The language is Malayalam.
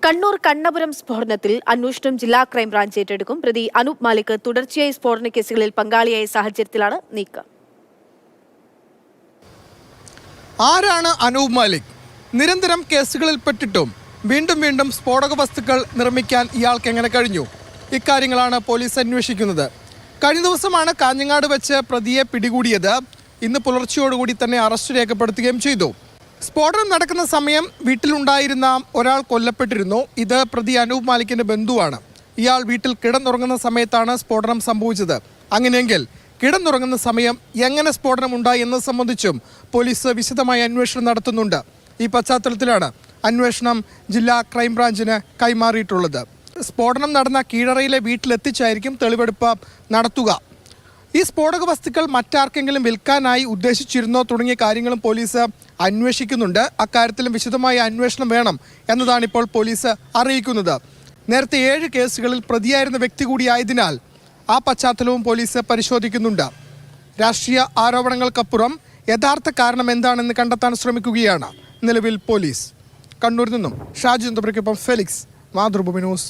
കണ്ണൂർ കണ്ണപുരം സ്ഫോടനത്തിൽ അന്വേഷണം ജില്ലാ ക്രൈംബ്രാഞ്ച് ഏറ്റെടുക്കും. പ്രതി അനൂപ് മാലിക് തുടർച്ചയായി സ്ഫോടന കേസുകളിൽ പങ്കാളിയായ സാഹചര്യത്തിലാണ് നീക്കം. ആരാണ് അനൂപ് മാലിക്? നിരന്തരം കേസുകളിൽ പെട്ടിട്ടും വീണ്ടും വീണ്ടും സ്ഫോടക വസ്തുക്കൾ നിർമ്മിക്കാൻ ഇയാൾക്ക് എങ്ങനെ കഴിഞ്ഞു? ഇക്കാര്യങ്ങളാണ് പോലീസ് അന്വേഷിക്കുന്നത്. കഴിഞ്ഞ ദിവസമാണ് കാഞ്ഞങ്ങാട് വെച്ച് പ്രതിയെ പിടികൂടിയത്. ഇന്ന് പുലർച്ചയോടുകൂടി തന്നെ അറസ്റ്റ് രേഖപ്പെടുത്തുകയും ചെയ്തു. സ്ഫോടനം നടക്കുന്ന സമയം വീട്ടിലുണ്ടായിരുന്ന ഒരാൾ കൊല്ലപ്പെട്ടിരുന്നു. ഇത് പ്രതി അനൂപ് മാലിക്കിന്റെ ബന്ധുവാണ്. ഇയാൾ വീട്ടിൽ കിടന്നുറങ്ങുന്ന സമയത്താണ് സ്ഫോടനം സംഭവിച്ചത്. അങ്ങനെയെങ്കിൽ കിടന്നുറങ്ങുന്ന സമയം എങ്ങനെ സ്ഫോടനം ഉണ്ടായി എന്നത് സംബന്ധിച്ചും പോലീസ് വിശദമായ അന്വേഷണം നടത്തുന്നുണ്ട്. ഈ പശ്ചാത്തലത്തിലാണ് അന്വേഷണം ജില്ലാ ക്രൈംബ്രാഞ്ചിന് കൈമാറിയിട്ടുള്ളത്. സ്ഫോടനം നടന്ന കീഴറയിലെ വീട്ടിലെത്തിച്ചായിരിക്കും തെളിവെടുപ്പ് നടത്തുക. ഈ സ്ഫോടക വസ്തുക്കൾ മറ്റാർക്കെങ്കിലും വിൽക്കാനായി ഉദ്ദേശിച്ചിരുന്നോ തുടങ്ങിയ കാര്യങ്ങളും പോലീസ് അന്വേഷിക്കുന്നുണ്ട്. അക്കാര്യത്തിലും വിശദമായ അന്വേഷണം വേണം എന്നതാണ് ഇപ്പോൾ പോലീസ് അറിയിക്കുന്നത്. നേരത്തെ 7 കേസുകളിൽ പ്രതിയായിരുന്ന വ്യക്തി കൂടിയായതിനാൽ ആ പശ്ചാത്തലവും പോലീസ് പരിശോധിക്കുന്നുണ്ട്. രാഷ്ട്രീയ ആരോപണങ്ങൾക്കപ്പുറം യഥാർത്ഥ കാരണം എന്താണെന്ന് കണ്ടെത്താൻ ശ്രമിക്കുകയാണ് നിലവിൽ പോലീസ്. കണ്ണൂരിൽ നിന്നും ഷാജി ചന്ദ്രയ്ക്കൊപ്പം ഫെലിക്സ്, മാതൃഭൂമി ന്യൂസ്.